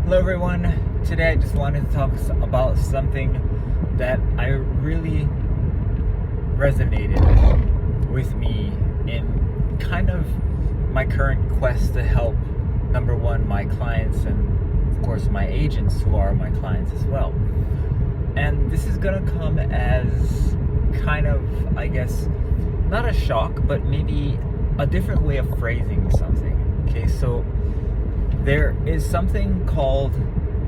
Hello everyone. Today I just wanted to talk about something that I really resonated with me in kind of my current quest to help, number one, my clients and of course my agents who are my clients as well. And this is gonna come as kind of, I guess, not a shock, but maybe a different way of phrasing something. Okay, so there is something called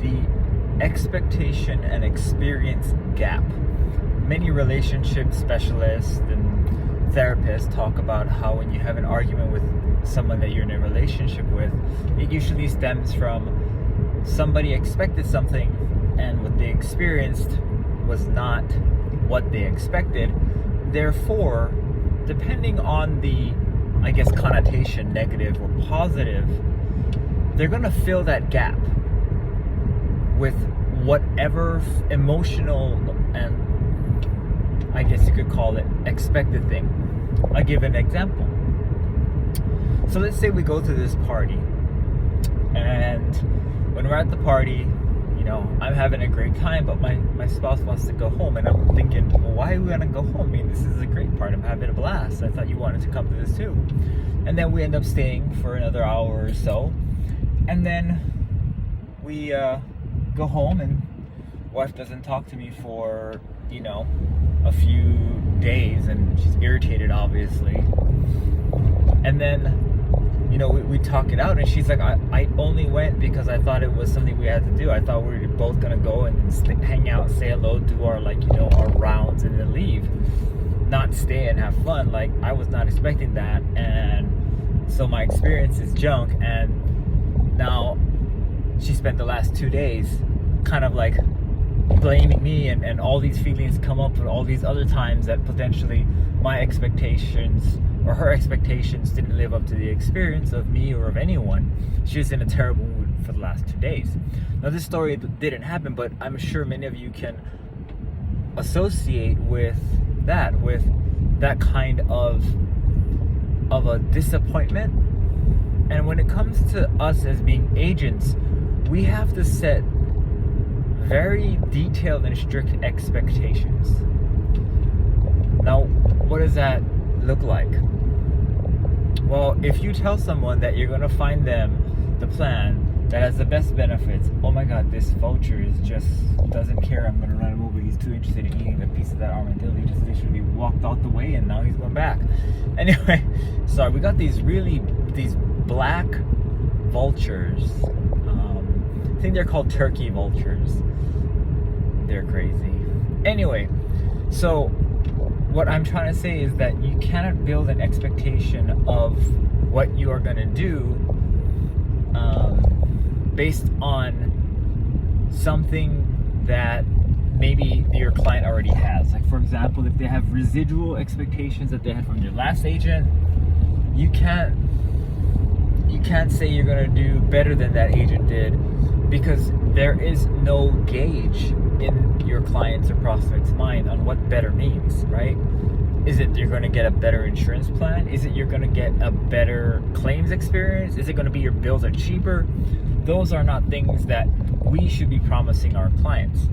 the expectation and experience gap. Many relationship specialists and therapists talk about how when you have an argument with someone that you're in a relationship with, it usually stems from somebody expected something and what they experienced was not what they expected. Therefore, depending on the, I guess, connotation, negative or positive, they're gonna fill that gap with whatever emotional and, I guess you could call it, expected thing. I'll give an example. So let's say we go to this party, and when we're at the party, you know, I'm having a great time, but my spouse wants to go home, and I'm thinking, well, why are we gonna go home? I mean, this is a great part. I'm having a blast. I thought you wanted to come to this too. And then we end up staying for another hour or so. And then we go home, and wife doesn't talk to me for, you know, a few days, and she's irritated, obviously. And then, you know, we talk it out, and she's like, I only went because I thought it was something we had to do. I thought we were both gonna go and hang out, say hello, do our, like, you know, our rounds, and then leave, not stay and have fun. Like, I was not expecting that, and so my experience is junk. And now she spent the last 2 days kind of like blaming me, and all these feelings come up with all these other times that potentially my expectations or her expectations didn't live up to the experience of me or of anyone. She was in a terrible mood for the last 2 days. Now, this story didn't happen, but I'm sure many of you can associate with that kind of a disappointment. And when it comes to us as being agents, we have to set very detailed and strict expectations. Now, what does that look like? Well, if you tell someone that you're going to find them the plan that has the best benefits, oh my god, this vulture is just doesn't care, I'm going to run him over, he's too interested in eating the piece of that armadillo, he just literally walked out the way and now he's going back. Anyway, sorry, we got these black vultures. I think they're called turkey vultures. They're crazy. Anyway, so what I'm trying to say is that you cannot build an expectation of what you are going to do based on something that maybe your client already has. Like, for example, if they have residual expectations that they had from your last agent, you can't say you're going to do better than that agent did, because there is no gauge in your client's or prospect's mind on what better means, right? Is it you're going to get a better insurance plan? Is it you're going to get a better claims experience? Is it going to be your bills are cheaper? Those are not things that we should be promising our clients.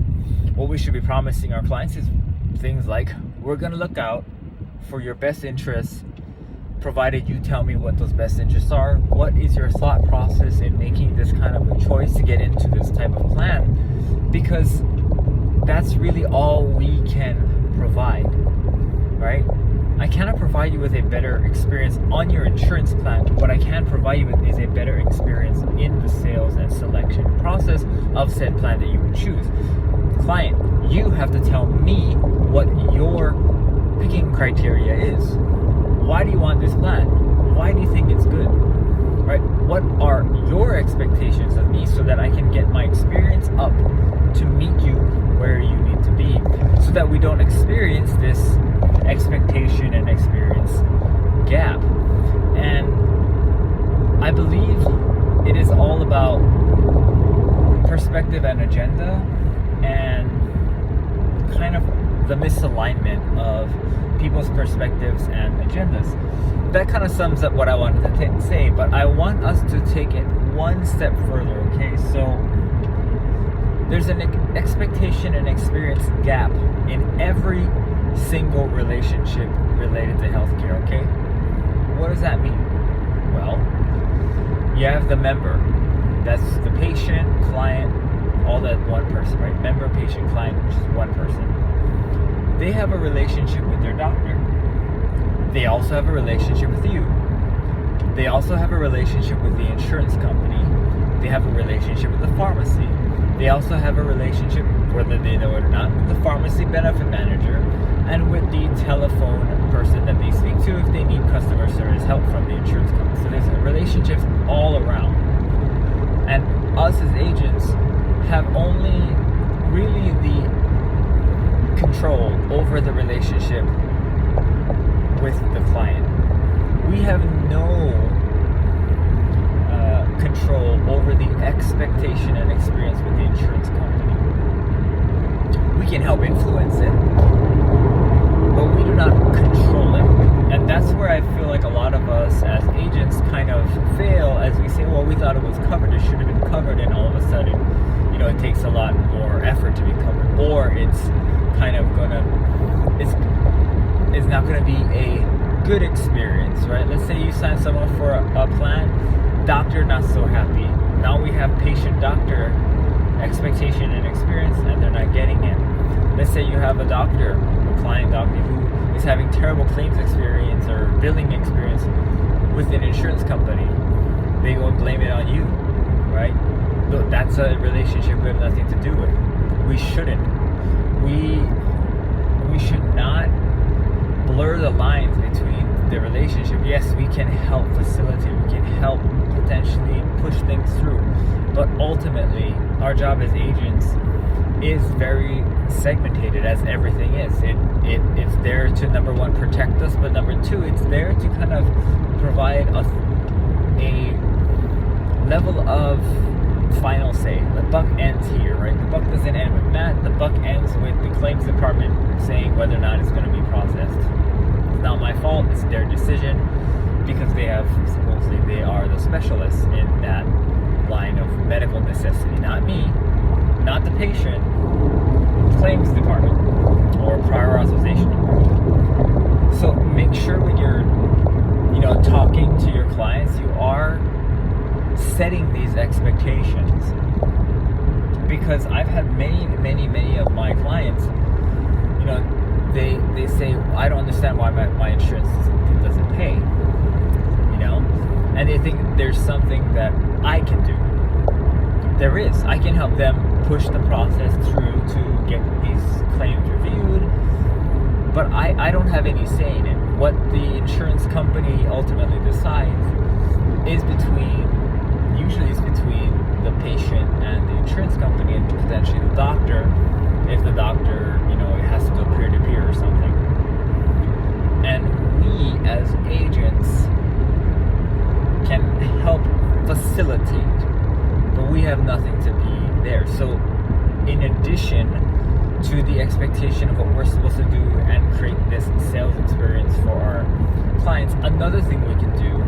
What we should be promising our clients is things like, we're going to look out for your best interests, provided you tell me what those best interests are. What is your thought process in making this kind of a choice to get into this type of plan? Because that's really all we can provide, right? I cannot provide you with a better experience on your insurance plan. What I can provide you with is a better experience in the sales and selection process of said plan that you would choose. Client, you have to tell me what your picking criteria is. Why do you want this plan? Why do you think it's good? Right? What are your expectations of me so that I can get my experience up to meet you where you need to be, so that we don't experience this expectation and experience gap. And I believe it is all about perspective and agenda, and kind of the misalignment of people's perspectives and agendas. That kind of sums up what I wanted to say, but I want us to take it one step further, okay? So There's an expectation and experience gap in every single relationship related to healthcare, okay? What does that mean? Well, you have the member. That's the patient, client, all that one person, right? Member, patient, client, which is one person. They have a relationship with their doctor. They also have a relationship with you. They also have a relationship with the insurance company. They have a relationship with the pharmacy. They also have a relationship, whether they know it or not, with the pharmacy benefit manager and with the telephone person that they speak to if they need customer service help from the insurance company. So there's relationships all around. And us as agents have only really the control over the relationship with the client. We have no control over the expectation and experience with the insurance company. We can help influence it, but we do not control it. And that's where I feel like a lot of us as agents kind of fail, as we say, well, we thought it was covered, it should have been covered, and all of a sudden, you know, it takes a lot more effort to be covered, or it's kind of it's not gonna be a good experience, right? Let's say you sign someone for a plan, doctor not so happy. Now we have patient-doctor expectation and experience, and they're not getting it. Let's say you have a doctor, a client doctor, who is having terrible claims experience or billing experience with an insurance company. They go and blame it on you, right? That's a relationship we have nothing to do with. We shouldn't. We should not blur the lines between the relationship. Yes, we can help facilitate, we can help potentially push things through, but ultimately our job as agents is very segmented, as everything is. It's there to, number one, protect us, but number two, it's there to kind of provide a level of final say. The buck ends here, right? The buck doesn't end with Matt. The buck ends with the claims department saying whether or not it's going to be processed. It's not my fault. It's their decision, because supposedly they are the specialists in that line of medical necessity. Not me, not the patient. Claims department or prior authorization department. So make sure when you're, talking to your clients, you are setting these expectations, because I've had many of my clients, they say, I don't understand why my insurance doesn't pay, and they think there's something that I can do. There is. I can help them push the process through to get these claims reviewed, but I don't have any say in it. What the insurance company ultimately decides is usually between the patient and the insurance company, and potentially the doctor, if the doctor, it has to go peer-to-peer or something. And we as agents can help facilitate, but we have nothing to be there. So in addition to the expectation of what we're supposed to do and create this sales experience for our clients, another thing we can do,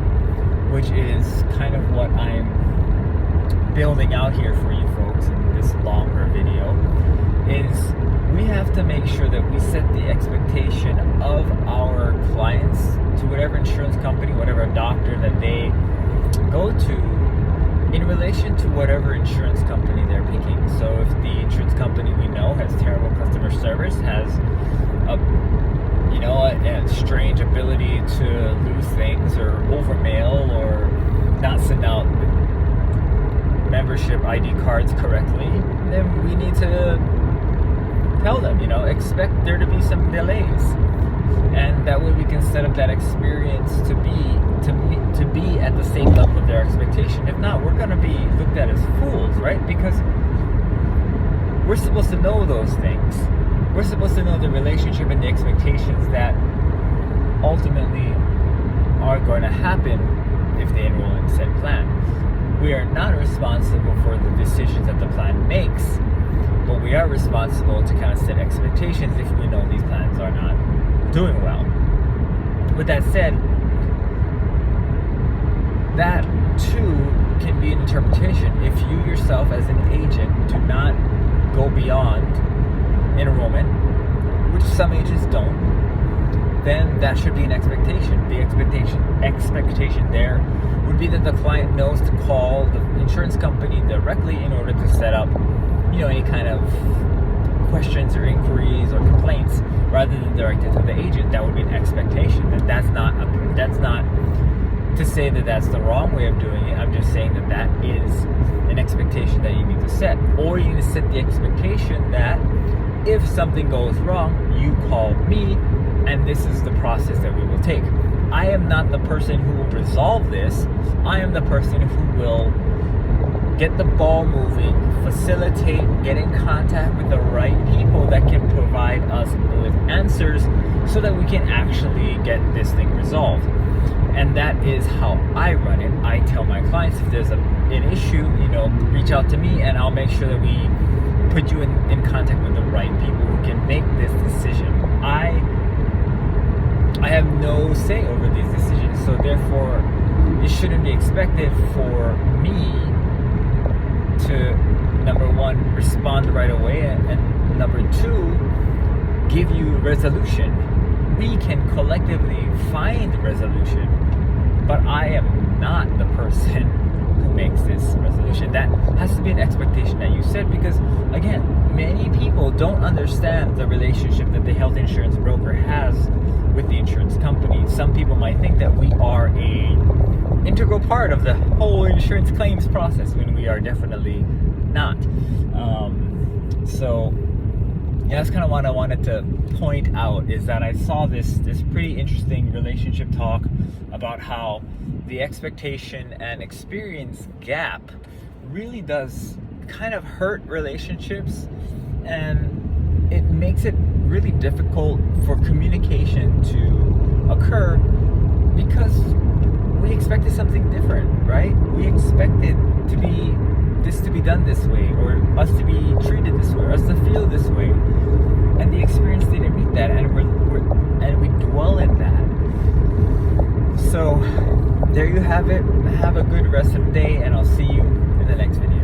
which is kind of what I'm building out here for you folks in this longer video, is we have to make sure that we set the expectation of our clients to whatever insurance company, whatever doctor that they go to, in relation to whatever insurance company they're picking. So if the insurance company we know has terrible customer service, has a strange ability to lose things or overmail or not send out membership ID cards correctly, then we need to tell them, expect there to be some delays, and that way we can set up that experience to be at the same level of their expectation. If not, we're going to be looked at as fools, right? Because we're supposed to know those things. We're supposed to know the relationship and the expectations that ultimately are going to happen if they enroll in said plan. We are not responsible for the decisions that the plan makes, but we are responsible to kind of set expectations if we know these plans are not doing well. With that said, that too can be an interpretation. If you yourself as an agent do not go beyond enrollment, which some agents don't, then that should be an expectation. The expectation there would be that the client knows to call the insurance company directly in order to set up, any kind of questions or inquiries or complaints, rather than directed to the agent. That would be an expectation. And that's not to say that that's the wrong way of doing it. I'm just saying that is an expectation that you need to set. Or you need to set the expectation that if something goes wrong, you call me, and this is the process that we will take. I am not the person who will resolve this. I am the person who will get the ball moving, facilitate, get in contact with the right people that can provide us with answers so that we can actually get this thing resolved. And that is how I run it. I tell my clients, if there's an issue, reach out to me, and I'll make sure that we put you in contact with the right people who can make this decision. I have no say over these decisions, so therefore it shouldn't be expected for me to, number one, respond right away, and number two, give you resolution. We can collectively find resolution, but I am not the person who makes this resolution. That has to be an expectation that you set, because again, many people don't understand the relationship that the health insurance broker has with the insurance company. Some people might think that we are a integral part of the whole insurance claims process, when we are definitely not. So that's kind of what I wanted to point out, is that I saw this pretty interesting relationship talk about how the expectation and experience gap really does kind of hurt relationships, and it makes it really difficult for communication to occur, because we expected something different, right? We expected this to be done this way, or us to be treated this way, or us to feel this way, and the experience didn't meet that, and we dwell in that. So there you have it. Have a good rest of the day, and I'll see you in the next video.